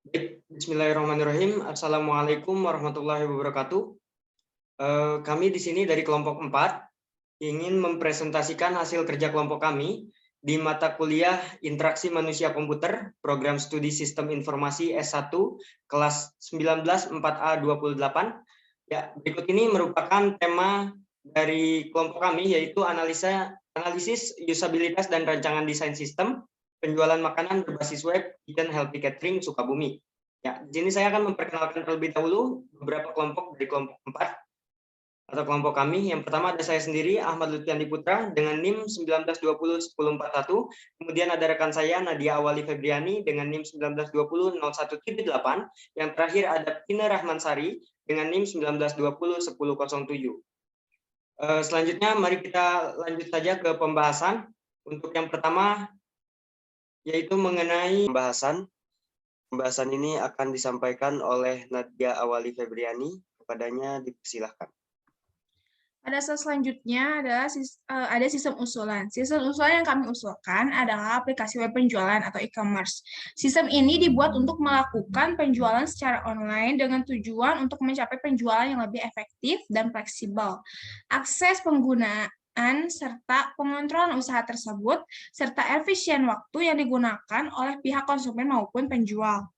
Baik, bismillahirrahmanirrahim. Assalamualaikum warahmatullahi wabarakatuh. Kami di sini dari kelompok 4 ingin mempresentasikan hasil kerja kelompok kami di mata kuliah Interaksi Manusia Komputer, Program Studi Sistem Informasi S1, kelas 19 4A28. Ya, berikut ini merupakan tema dari kelompok kami, yaitu analisis usabilitas dan rancangan desain sistem penjualan makanan berbasis web dan healthy catering Sukabumi. Ya, di sini saya akan memperkenalkan terlebih dahulu beberapa kelompok dari kelompok 4 atau kelompok kami. Yang pertama ada saya sendiri, Ahmad Lutfiandi Putra, dengan NIM 19201041. Kemudian ada rekan saya, Nadia Awali Febriani, dengan NIM 192001.8. Yang terakhir ada Tina Rahmansari, dengan NIM 19201007. Selanjutnya, mari kita lanjut saja ke pembahasan. Untuk yang pertama, yaitu mengenai pembahasan. Pembahasan ini akan disampaikan oleh Nadia Awali Febriani. Kepadanya dipersilahkan. Pada slide selanjutnya adalah ada sistem usulan. Sistem usulan yang kami usulkan adalah aplikasi web penjualan atau e-commerce. Sistem ini dibuat untuk melakukan penjualan secara online dengan tujuan untuk mencapai penjualan yang lebih efektif dan fleksibel. Akses penggunaan serta pengontrolan usaha tersebut, serta efisien waktu yang digunakan oleh pihak konsumen maupun penjual.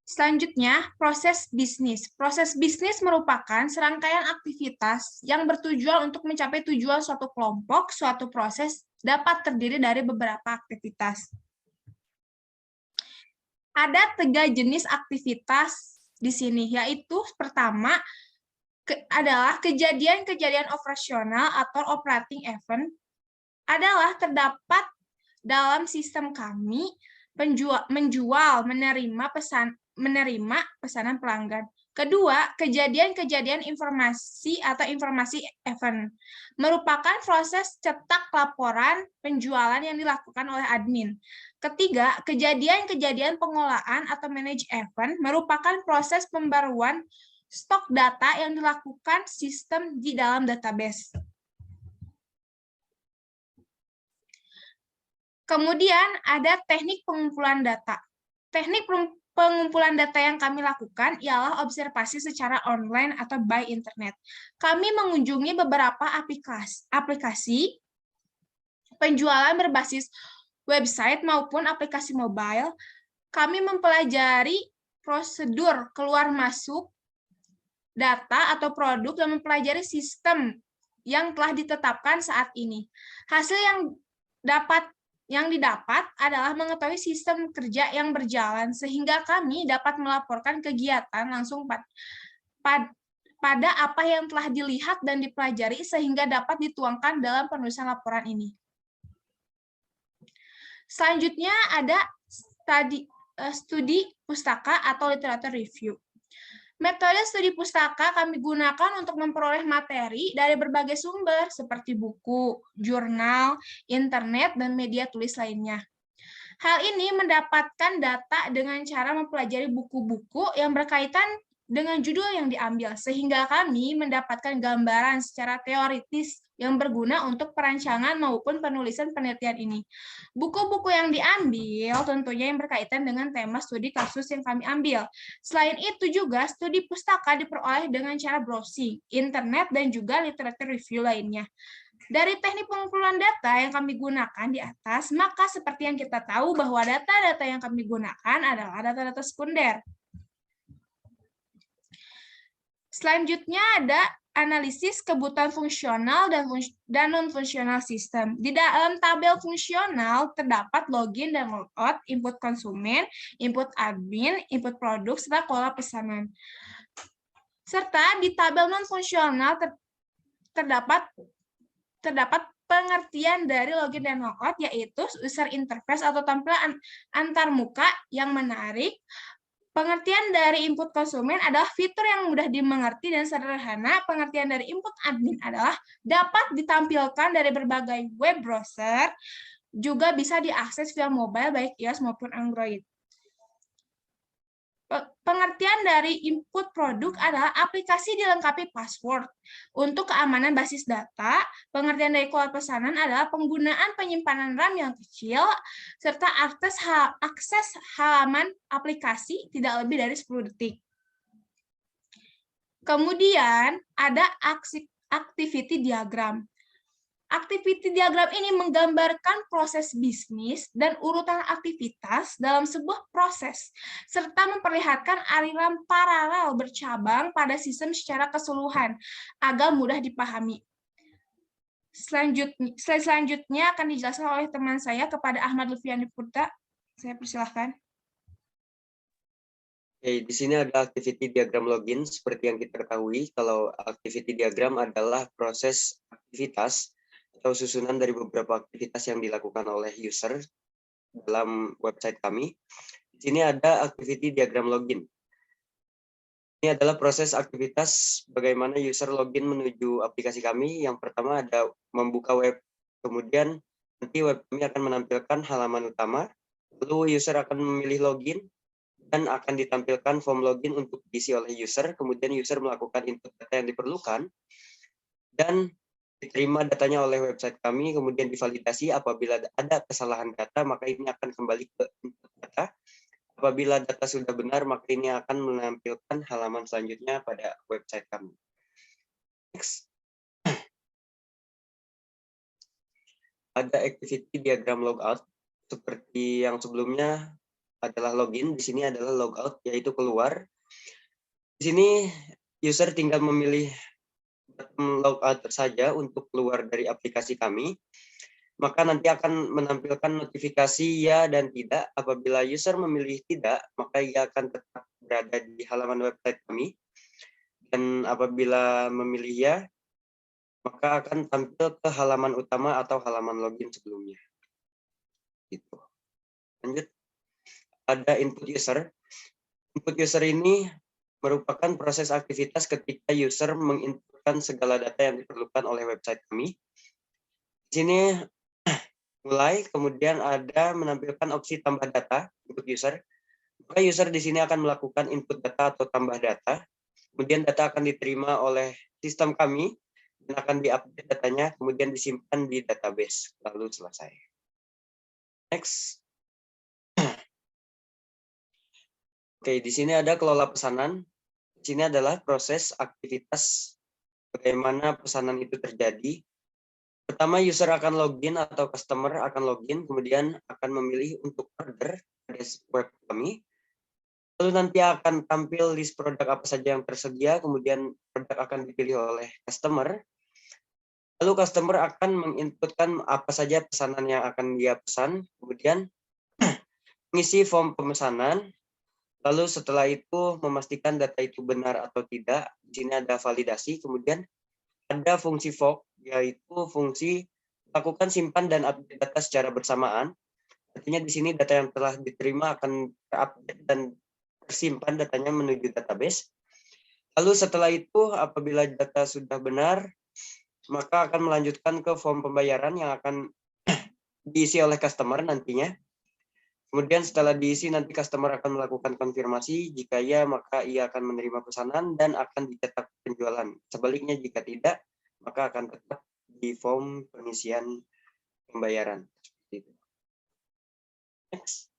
Selanjutnya, proses bisnis. Proses bisnis merupakan serangkaian aktivitas yang bertujuan untuk mencapai tujuan suatu kelompok, suatu proses dapat terdiri dari beberapa aktivitas. Ada 3 jenis aktivitas di sini, yaitu pertama adalah kejadian-kejadian operasional atau operating event adalah terdapat dalam sistem kami menjual, menerima pesanan pelanggan. Kedua, kejadian-kejadian informasi atau informasi event merupakan proses cetak laporan penjualan yang dilakukan oleh admin. Ketiga, kejadian-kejadian pengolahan atau manage event merupakan proses pembaruan stok data yang dilakukan sistem di dalam database. Kemudian ada teknik pengumpulan data. Teknik pengumpulan data yang kami lakukan ialah observasi secara online atau by internet. Kami mengunjungi beberapa aplikasi penjualan berbasis website maupun aplikasi mobile. Kami mempelajari prosedur keluar masuk data atau produk dan mempelajari sistem yang telah ditetapkan saat ini. Hasil yang didapat adalah mengetahui sistem kerja yang berjalan, sehingga kami dapat melaporkan kegiatan langsung pada apa yang telah dilihat dan dipelajari, sehingga dapat dituangkan dalam penulisan laporan ini. Selanjutnya ada studi pustaka atau literature review. Metode studi pustaka kami gunakan untuk memperoleh materi dari berbagai sumber seperti buku, jurnal, internet, dan media tulis lainnya. Hal ini mendapatkan data dengan cara mempelajari buku-buku yang berkaitan dengan judul yang diambil, sehingga kami mendapatkan gambaran secara teoritis yang berguna untuk perancangan maupun penulisan penelitian ini. Buku-buku yang diambil tentunya yang berkaitan dengan tema studi kasus yang kami ambil. Selain itu juga studi pustaka diperoleh dengan cara browsing, internet, dan juga literature review lainnya. Dari teknik pengumpulan data yang kami gunakan di atas, maka seperti yang kita tahu bahwa data-data yang kami gunakan adalah data-data sekunder. Selanjutnya ada analisis kebutuhan fungsional dan non-fungsional sistem. Di dalam tabel fungsional terdapat login dan logout, input konsumen, input admin, input produk, serta pola pesanan. Serta di tabel non-fungsional terdapat pengertian dari login dan logout, yaitu user interface atau tampilan antarmuka yang menarik. Pengertian dari input konsumen adalah fitur yang mudah dimengerti dan sederhana. Pengertian dari input admin adalah dapat ditampilkan dari berbagai web browser, juga bisa diakses via mobile baik iOS maupun Android. Pengertian dari input produk adalah aplikasi dilengkapi password. Untuk keamanan basis data, pengertian dari keluar pesanan adalah penggunaan penyimpanan RAM yang kecil, serta akses halaman aplikasi tidak lebih dari 10 detik. Kemudian ada activity diagram. Activity diagram ini menggambarkan proses bisnis dan urutan aktivitas dalam sebuah proses, serta memperlihatkan aliran paralel bercabang pada sistem secara keseluruhan, agar mudah dipahami. Slide selanjutnya akan dijelaskan oleh teman saya kepada Ahmad Lutfiandi Purta. Saya persilahkan. Oke, di sini ada activity diagram login. Seperti yang kita ketahui, kalau activity diagram adalah proses aktivitas atau susunan dari beberapa aktivitas yang dilakukan oleh user dalam website kami. Di sini ada activity diagram login. Ini adalah proses aktivitas bagaimana user login menuju aplikasi kami. Yang pertama ada membuka web, kemudian nanti web kami akan menampilkan halaman utama, lalu user akan memilih login, dan akan ditampilkan form login untuk diisi oleh user, kemudian user melakukan input data yang diperlukan, dan diterima datanya oleh website kami, kemudian divalidasi. Apabila ada kesalahan data, maka ini akan kembali ke input data. Apabila data sudah benar, maka ini akan menampilkan halaman selanjutnya pada website kami. Next. Ada activity diagram logout. Seperti yang sebelumnya adalah login, di sini adalah logout, yaitu keluar. Di sini user tinggal memilih logout saja untuk keluar dari aplikasi kami, maka nanti akan menampilkan notifikasi ya dan tidak. Apabila user memilih tidak, maka ia akan tetap berada di halaman website kami, dan apabila memilih ya, maka akan tampil ke halaman utama atau halaman login sebelumnya. Gitu. Lanjut, ada input user. Input user ini merupakan proses aktivitas ketika user menginputkan segala data yang diperlukan oleh website kami. Di sini mulai, kemudian ada menampilkan opsi tambah data untuk user. Maka user di sini akan melakukan input data atau tambah data. Kemudian data akan diterima oleh sistem kami dan akan diupdate datanya, kemudian disimpan di database, lalu selesai. Next. Oke, di sini ada kelola pesanan. Di sini adalah proses aktivitas bagaimana pesanan itu terjadi. Pertama, user akan login atau customer akan login, kemudian akan memilih untuk order pada web kami. Lalu nanti akan tampil list produk apa saja yang tersedia, kemudian produk akan dipilih oleh customer. Lalu customer akan menginputkan apa saja pesanan yang akan dia pesan, kemudian mengisi form pemesanan. Lalu setelah itu memastikan data itu benar atau tidak. Di sini ada validasi, kemudian ada fungsi fork, yaitu fungsi lakukan simpan dan update data secara bersamaan. Artinya di sini data yang telah diterima akan terupdate dan tersimpan datanya menuju database. Lalu setelah itu apabila data sudah benar, maka akan melanjutkan ke form pembayaran yang akan diisi oleh customer nantinya. Kemudian setelah diisi, nanti customer akan melakukan konfirmasi. Jika ya, maka ia akan menerima pesanan dan akan dicetak penjualan. Sebaliknya, jika tidak, maka akan tetap di form pengisian pembayaran. Next.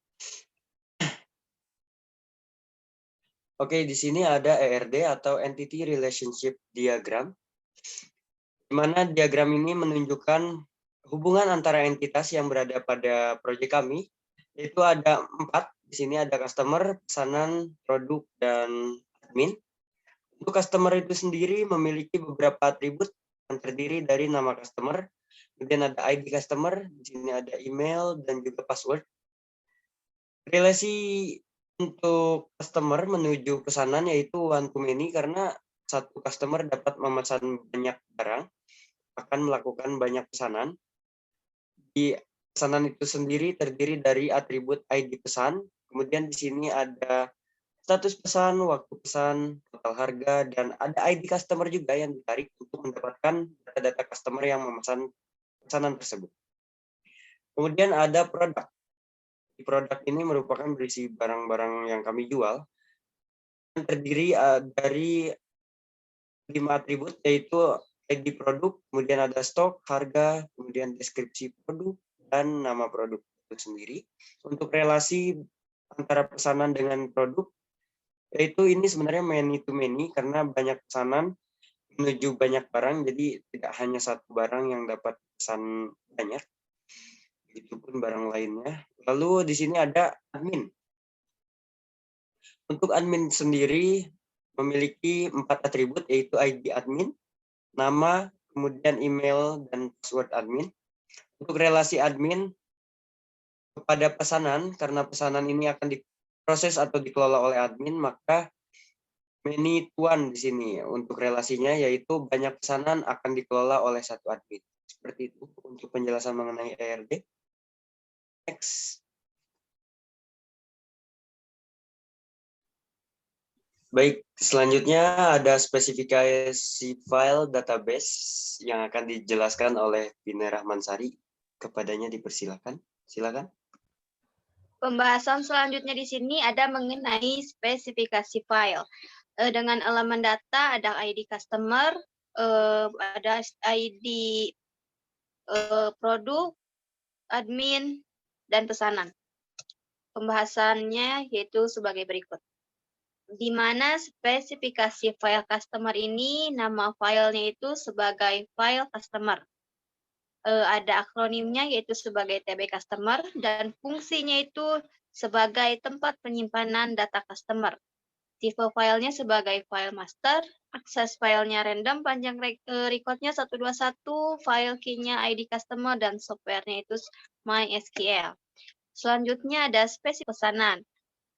Oke, di sini ada ERD atau Entity Relationship Diagram, di mana diagram ini menunjukkan hubungan antara entitas yang berada pada proyek kami. Itu ada 4. Di sini ada customer, pesanan, produk, dan admin. Untuk customer itu sendiri memiliki beberapa atribut yang terdiri dari nama customer, kemudian ada ID customer, di sini ada email, dan juga password. Relasi untuk customer menuju pesanan yaitu one to many, karena satu customer dapat memesan banyak barang, akan melakukan banyak pesanan. Di pesanan itu sendiri terdiri dari atribut ID pesan, kemudian di sini ada status pesan, waktu pesan, total harga, dan ada ID customer juga yang ditarik untuk mendapatkan data-data customer yang memesan pesanan tersebut. Kemudian ada produk. Di produk ini merupakan berisi barang-barang yang kami jual. terdiri dari 5 atribut, yaitu ID produk, kemudian ada stok, harga, kemudian deskripsi produk, dan nama produk itu sendiri. Untuk relasi antara pesanan dengan produk, yaitu ini sebenarnya many to many, karena banyak pesanan menuju banyak barang, jadi tidak hanya satu barang yang dapat pesan banyak, itu pun barang lainnya. Lalu di sini ada admin. Untuk admin sendiri memiliki 4 atribut, yaitu ID admin, nama, kemudian email, dan password admin. Untuk relasi admin kepada pesanan, karena pesanan ini akan diproses atau dikelola oleh admin, maka many to one di sini untuk relasinya, yaitu banyak pesanan akan dikelola oleh satu admin. Seperti itu untuk penjelasan mengenai ERD. Next. Baik, selanjutnya ada spesifikasi file database yang akan dijelaskan oleh Bina Rahmansari. Kepadanya dipersilakan. Silakan. Pembahasan selanjutnya di sini ada mengenai spesifikasi file. Dengan elemen data ada ID customer, ada ID produk, admin, dan pesanan. Pembahasannya yaitu sebagai berikut. Di mana spesifikasi file customer ini, nama filenya itu sebagai file customer. Ada akronimnya yaitu sebagai TB customer, dan fungsinya itu sebagai tempat penyimpanan data customer. Tipe filenya sebagai file master, akses filenya random, panjang recordnya 121, file key-nya ID customer, dan softwarenya itu MySQL. Selanjutnya ada spesifikasi pesanan.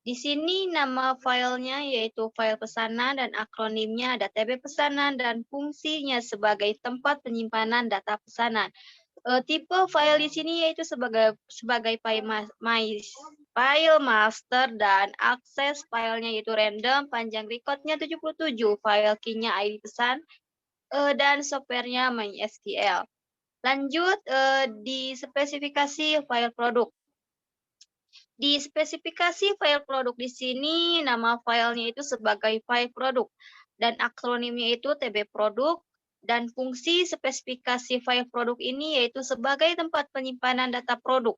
Di sini nama filenya yaitu file pesanan, dan akronimnya ada TB pesanan, dan fungsinya sebagai tempat penyimpanan data pesanan. Tipe file di sini yaitu sebagai file master, dan akses filenya yaitu random, panjang recordnya 77, file key-nya ID pesan, dan softwarenya MySQL. Lanjut di spesifikasi file produk. Di spesifikasi file produk di sini, nama filenya itu sebagai file produk, dan akronimnya itu TB produk, dan fungsi spesifikasi file produk ini yaitu sebagai tempat penyimpanan data produk,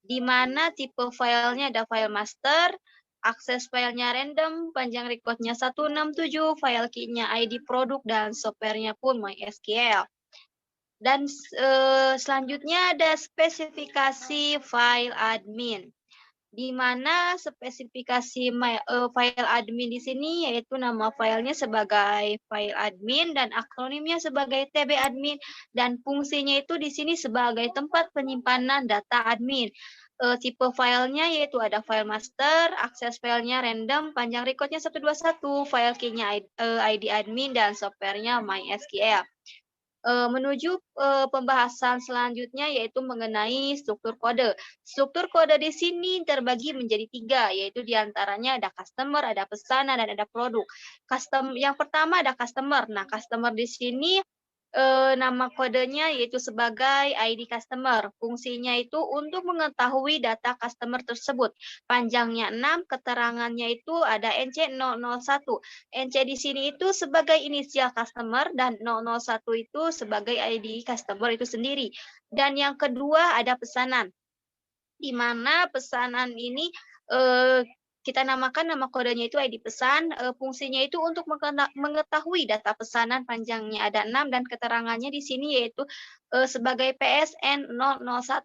di mana tipe filenya ada file master, akses filenya random, panjang recordnya 167, file key-nya ID produk, dan softwarenya pun MySQL. Dan selanjutnya ada spesifikasi file admin, di mana spesifikasi file admin di sini yaitu nama filenya sebagai file admin, dan akronimnya sebagai TB admin, dan fungsinya itu di sini sebagai tempat penyimpanan data admin. Tipe filenya yaitu ada file master, akses filenya random, panjang recordnya 121, file key-nya ID admin, dan softwarenya MySQL. Menuju pembahasan selanjutnya yaitu mengenai struktur kode. Struktur kode di sini terbagi menjadi 3, yaitu diantaranya ada customer, ada pesanan, dan ada produk. Yang pertama ada customer. Nah, customer di sini nama kodenya yaitu sebagai ID customer. Fungsinya itu untuk mengetahui data customer tersebut. Panjangnya 6, keterangannya itu ada NC001. NC di sini itu sebagai inisial customer, dan 001 itu sebagai ID customer itu sendiri. Dan yang kedua ada pesanan, di mana pesanan ini kita namakan nama kodenya itu ID pesan. Fungsinya itu untuk mengetahui data pesanan, panjangnya ada 6, dan keterangannya di sini yaitu sebagai PSN 001.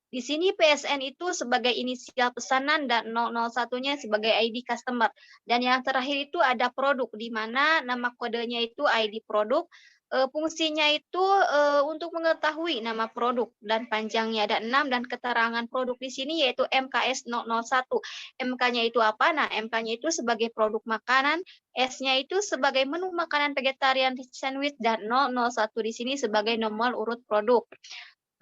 Di sini PSN itu sebagai inisial pesanan, dan 001-nya sebagai ID customer. Dan yang terakhir itu ada produk, di mana nama kodenya itu ID produk. Fungsinya itu untuk mengetahui nama produk, dan panjangnya ada 6, dan keterangan produk di sini yaitu MKS 001. MK-nya itu apa? Nah, MK-nya itu sebagai produk makanan, S-nya itu sebagai menu makanan vegetarian sandwich, dan 001 di sini sebagai nomor urut produk.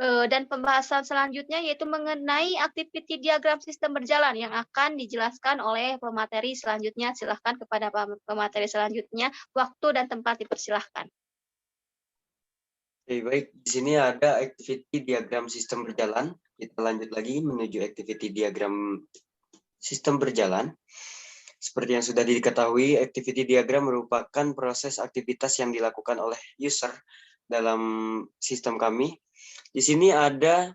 Dan pembahasan selanjutnya yaitu mengenai activity diagram sistem berjalan yang akan dijelaskan oleh pemateri selanjutnya. Silahkan kepada pemateri selanjutnya, waktu dan tempat dipersilahkan. Oke, baik. Di sini ada activity diagram sistem berjalan. Kita lanjut lagi menuju activity diagram sistem berjalan. Seperti yang sudah diketahui, activity diagram merupakan proses aktivitas yang dilakukan oleh user dalam sistem kami. Di sini ada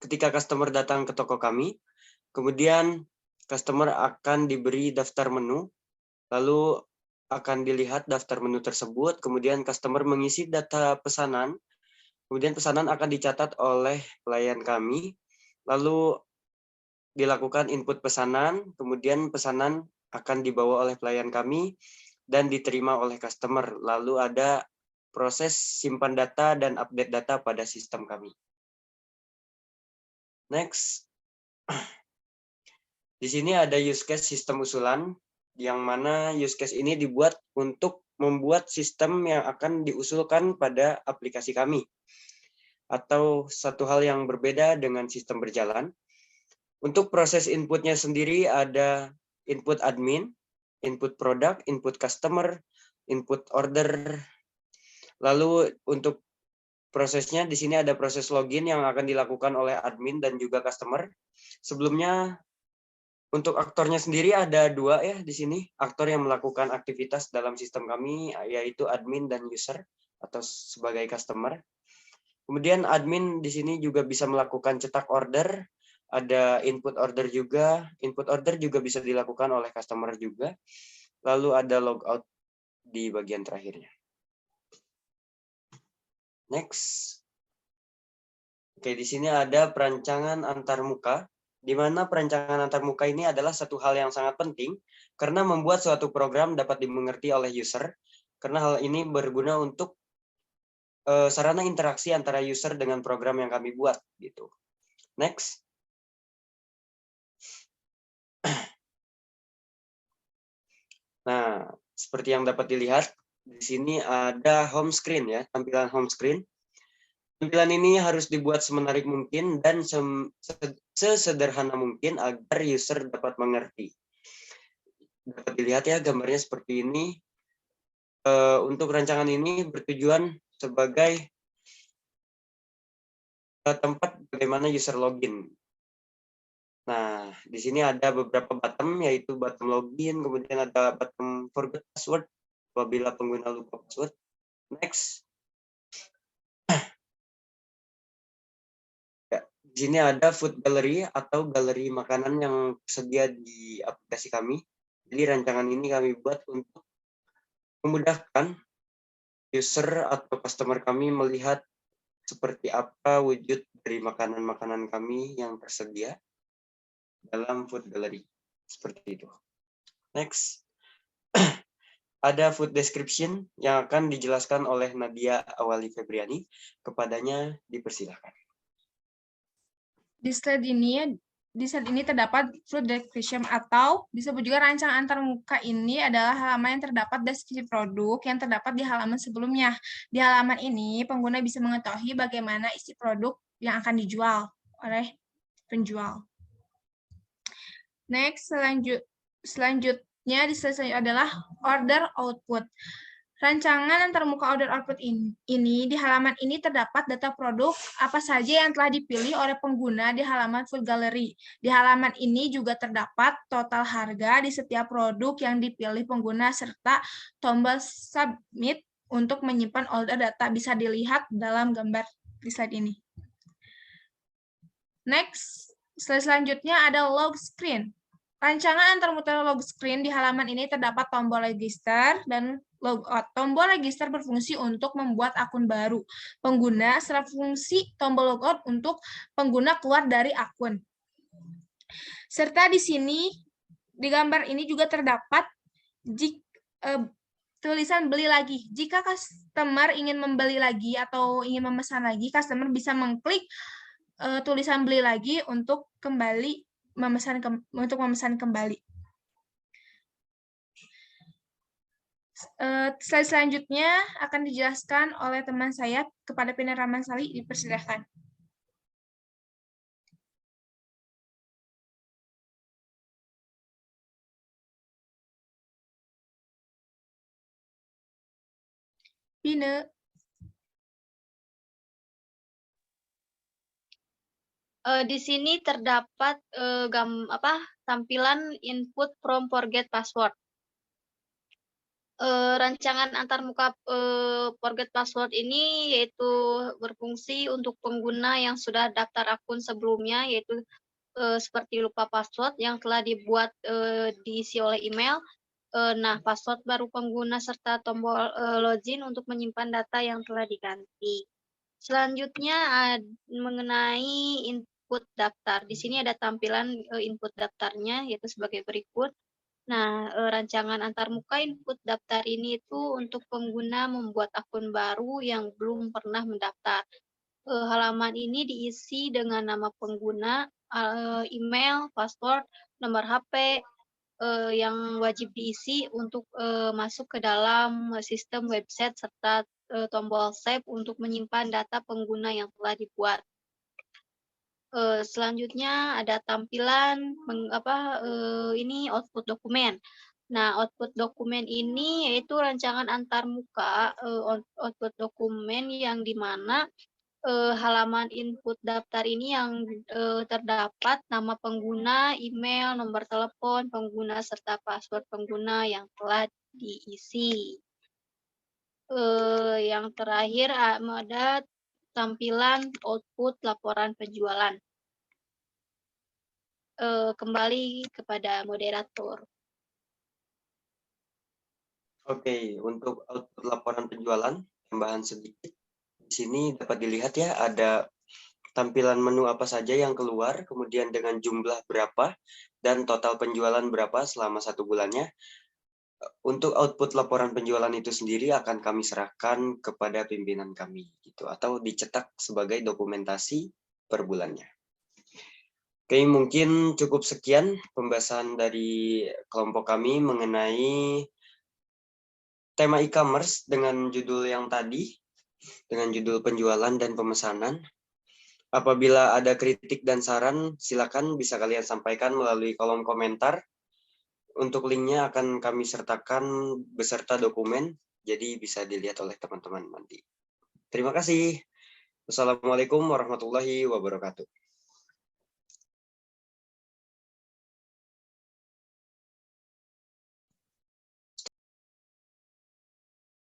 ketika customer datang ke toko kami, kemudian customer akan diberi daftar menu, lalu akan dilihat daftar menu tersebut, kemudian customer mengisi data pesanan, kemudian pesanan akan dicatat oleh pelayan kami, lalu dilakukan input pesanan, kemudian pesanan akan dibawa oleh pelayan kami dan diterima oleh customer. Lalu ada proses simpan data dan update data pada sistem kami. Next. Di sini ada use case sistem usulan, yang mana use case ini dibuat untuk membuat sistem yang akan diusulkan pada aplikasi kami. Atau satu hal yang berbeda dengan sistem berjalan. Untuk proses inputnya sendiri ada input admin, input produk, input customer, input order. Lalu untuk prosesnya di sini ada proses login yang akan dilakukan oleh admin dan juga customer. Sebelumnya untuk aktornya sendiri ada 2 ya di sini. Aktor yang melakukan aktivitas dalam sistem kami yaitu admin dan user atau sebagai customer. Kemudian admin di sini juga bisa melakukan cetak order, ada input order juga. Input order juga bisa dilakukan oleh customer juga. Lalu ada logout di bagian terakhirnya. Next. Oke, di sini ada perancangan antarmuka, di mana perancangan antarmuka ini adalah satu hal yang sangat penting karena membuat suatu program dapat dimengerti oleh user, karena hal ini berguna untuk sarana interaksi antara user dengan program yang kami buat gitu. Next. Nah, seperti yang dapat dilihat di sini ada home screen ya, tampilan home screen. Tampilan ini harus dibuat semenarik mungkin dan sesederhana mungkin agar user dapat mengerti. Dapat dilihat ya gambarnya seperti ini. Untuk rancangan ini bertujuan sebagai tempat bagaimana user login. Nah, di sini ada beberapa button, yaitu button login, kemudian ada button forget password apabila pengguna lupa password. Next. Ya, di sini ada food gallery atau galeri makanan yang tersedia di aplikasi kami. Jadi rancangan ini kami buat untuk memudahkan user atau customer kami melihat seperti apa wujud dari makanan-makanan kami yang tersedia dalam food gallery. Seperti itu. Next. Ada food description yang akan dijelaskan oleh Nadia Awali Febriani. Kepadanya dipersilahkan. Di slide ini terdapat food description atau disebut juga rancangan antarmuka. Ini adalah halaman yang terdapat deskripsi produk yang terdapat di halaman sebelumnya. Di halaman ini, pengguna bisa mengetahui bagaimana isi produk yang akan dijual oleh penjual. Next, selanjutnya di slide selanjutnya adalah order output. Rancangan antarmuka order output ini di halaman ini terdapat data produk apa saja yang telah dipilih oleh pengguna di halaman food gallery. Di halaman ini juga terdapat total harga di setiap produk yang dipilih pengguna serta tombol submit untuk menyimpan order data bisa dilihat dalam gambar di slide ini. Next, slide selanjutnya ada log screen. Rancangan antarmuka log screen di halaman ini terdapat tombol register dan logout. Tombol register berfungsi untuk membuat akun baru pengguna, serta fungsi tombol logout untuk pengguna keluar dari akun. Serta di sini, di gambar ini juga terdapat tulisan beli lagi. Jika customer ingin membeli lagi atau ingin memesan lagi, customer bisa mengklik tulisan beli lagi untuk kembali memesan kembali. Slide selanjutnya akan dijelaskan oleh teman saya kepada Pina Ramansali, dipersilakan. Pina. Di sini terdapat tampilan input from forget password. Rancangan antarmuka forget password ini yaitu berfungsi untuk pengguna yang sudah daftar akun sebelumnya, yaitu seperti lupa password yang telah dibuat diisi oleh email. Nah, password baru pengguna serta tombol login untuk menyimpan data yang telah diganti. Selanjutnya mengenai input daftar. Di sini ada tampilan input daftarnya, yaitu sebagai berikut. Nah, rancangan antarmuka input daftar ini itu untuk pengguna membuat akun baru yang belum pernah mendaftar. Halaman ini diisi dengan nama pengguna, email, password, nomor HP, yang wajib diisi untuk masuk ke dalam sistem website serta tombol save untuk menyimpan data pengguna yang telah dibuat. Selanjutnya ada tampilan ini output dokumen. Nah, output dokumen ini yaitu rancangan antarmuka output dokumen yang di mana halaman input daftar ini yang terdapat nama pengguna, email, nomor telepon pengguna, serta password pengguna yang telah diisi. Yang terakhir ada tampilan output laporan penjualan. Kembali kepada moderator. Oke, untuk output laporan penjualan, tambahan sedikit. Di sini dapat dilihat ya, ada tampilan menu apa saja yang keluar, kemudian dengan jumlah berapa, dan total penjualan berapa selama 1 bulannya. Untuk output laporan penjualan itu sendiri akan kami serahkan kepada pimpinan kami, gitu, atau dicetak sebagai dokumentasi per bulannya. Oke, mungkin cukup sekian pembahasan dari kelompok kami mengenai tema e-commerce dengan judul yang tadi, dengan judul penjualan dan pemesanan. Apabila ada kritik dan saran, silakan bisa kalian sampaikan melalui kolom komentar. Untuk linknya akan kami sertakan beserta dokumen, jadi bisa dilihat oleh teman-teman nanti. Terima kasih. Wassalamualaikum warahmatullahi wabarakatuh.